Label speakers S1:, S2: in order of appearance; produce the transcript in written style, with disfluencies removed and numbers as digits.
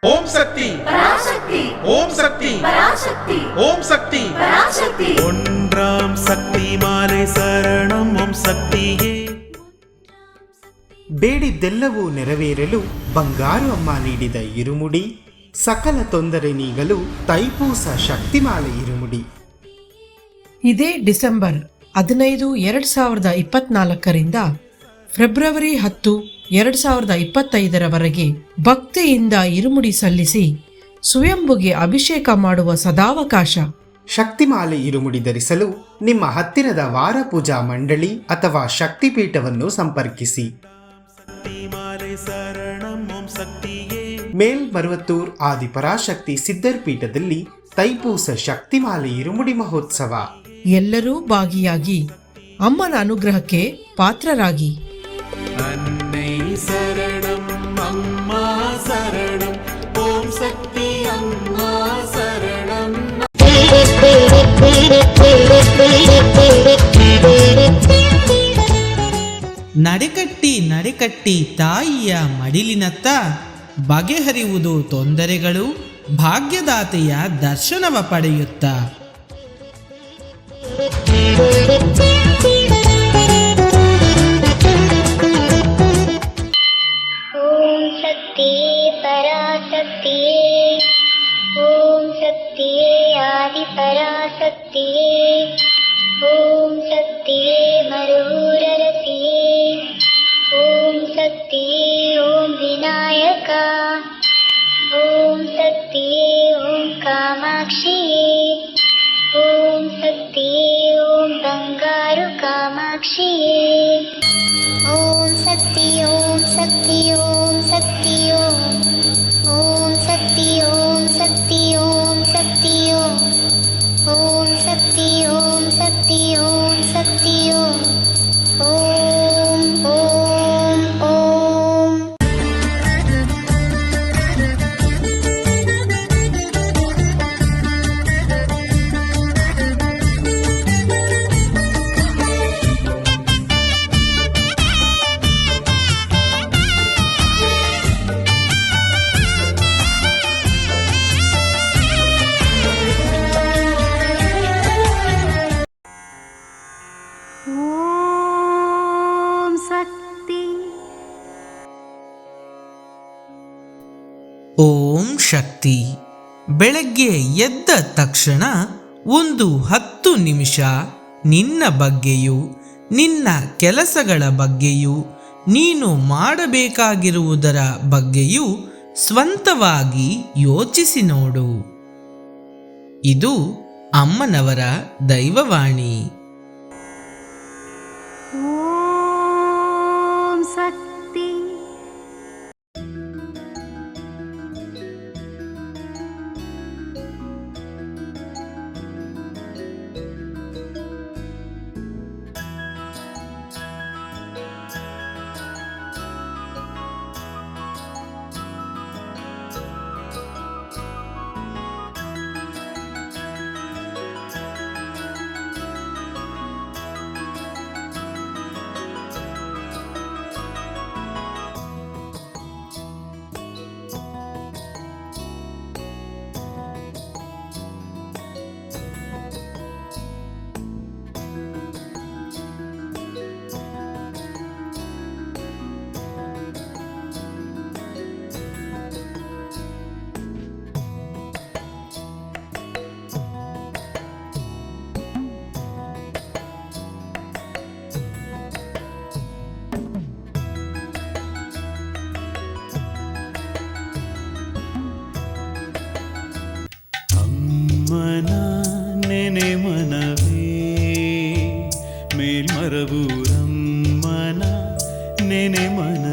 S1: ಓಂ ಶಕ್ತಿ
S2: பராசக்தி
S1: ஓம் சக்தி
S2: பராசக்தி
S1: ஓம் சக்தி
S2: பராசக்தி
S3: ஒன்றாம் சக்தி மாலை சரணம் ಓಂ ಶಕ್ತಿಯೇ.
S4: ಬೇಡಿದ್ದೆಲ್ಲವೂ ನೆರವೇರಲು ಬಂಗಾರು ಅಮ್ಮ ನೀಡಿದ ಇರುಮುಡಿ, ಸಕಲ ತೊಂದರೆ ನೀಗಲು ತೈಪೂಸ ಶಕ್ತಿಮಾಲೆ ಇರುಮುಡಿ.
S5: ಇದೇ ಡಿಸೆಂಬರ್ 15, 2024ರಿಂದ ಫೆಬ್ರವರಿ 10, 2025ರವರೆಗೆ ಭಕ್ತಿಯಿಂದ ಇರುಮುಡಿ ಸಲ್ಲಿಸಿ ಸ್ವಯಂಭುಗೆ ಅಭಿಷೇಕ ಮಾಡುವ ಸದಾವಕಾಶ.
S4: ಶಕ್ತಿಮಾಲೆ ಇರುಮುಡಿ ಧರಿಸಲು ನಿಮ್ಮ ಹತ್ತಿರದ ವಾರ ಪೂಜಾ ಮಂಡಳಿ ಅಥವಾ ಶಕ್ತಿಪೀಠವನ್ನು ಸಂಪರ್ಕಿಸಿ.
S3: ಮಾಲೆ ಶರಣಂ ಓಂ ಶಕ್ತಿಯೇ.
S4: ಮೇಲ್ಮರುವತ್ತೂರ್ ಆದಿಪರಾಶಕ್ತಿ ಸಿದ್ಧರ್ ಪೀಠದಲ್ಲಿ ತೈಪೂಸ ಶಕ್ತಿಮಾಲೆ ಇರುಮುಡಿ ಮಹೋತ್ಸವ.
S5: ಎಲ್ಲರೂ ಭಾಗಿಯಾಗಿ ಅಮ್ಮನ ಅನುಗ್ರಹಕ್ಕೆ ಪಾತ್ರರಾಗಿ.
S3: ಅನ್ನೈ ಶರಣಂ ಅಮ್ಮ ಶರಣಂ ಓಂ ಶಕ್ತಿ ಅಮ್ಮ ಶರಣಂ.
S6: ನಡೆಕಟ್ಟಿ ತಾಯಿಯ ಮಡಿಲಿನತ್ತ ಬಗೆಹರಿಯುವುದು ತೊಂದರೆಗಳು, ಭಾಗ್ಯದಾತೆಯ ದರ್ಶನವ ಪಡೆಯುತ್ತ.
S7: ಓಂ ಶಕ್ತಿಯೇ ಪರಾಶಕ್ತಿಯೇ, ಓಂ ಶಕ್ತಿಯೇ ಆದಿ ಪರಾಶಕ್ತಿಯೇ, ಓಂ ಶಕ್ತಿಯೇ ಮರುರರಸಿಯೇ, ಓಂ ಶಕ್ತಿಯೇ ಓಂ ವಿನಾಯಕ, ಓಂ ಶಕ್ತಿಯೇ ಓಂ ಕಾಮಾಕ್ಷಿಯೇ, ಓಂ ಶಕ್ತಿಯೇ ಓಂ ಬಂಗಾರು ಕಾಮಾಕ್ಷಿಯೇ. ಓಂ ಶಕ್ತಿ ಓಂ ಶಕ್ತಿ ಓಂ ಶಕ್ತಿ ಓಂ, ಓಂ ಶಕ್ತಿ ಓಂ ಶಕ್ತಿ ಓಂ ಶಕ್ತಿ ಓಂ, ಓಂ ಶಕ್ತಿ ಓಂ ಶಕ್ತಿ ಓಂ ಶಕ್ತಿ ಓಂ, ಓಂ ಓಂ ಓಂ. ಓಂ ಶಕ್ತಿ.
S6: ಓಂ ಶಕ್ತಿ. ಬೆಳಗ್ಗೆ ಎದ್ದ ತಕ್ಷಣ ಒಂದು 10 ನಿಮಿಷ ನಿನ್ನ ಬಗ್ಗೆಯೂ ನಿನ್ನ ಕೆಲಸಗಳ ಬಗ್ಗೆಯೂ ನೀನು ಮಾಡಬೇಕಾಗಿರುವುದರ ಬಗ್ಗೆಯೂ ಸ್ವಂತವಾಗಿ ಯೋಚಿಸಿ ನೋಡು. ಇದು ಅಮ್ಮನವರ ದೈವವಾಣಿ.
S7: ಓಂ ಶಕ್ತಿ.
S3: ಅಮ್ಮನ ನೆನೆ ಮನವೇ ಮೇಲ್ಮರವೂರಮ್ಮನ ನೆನೆ ಮನ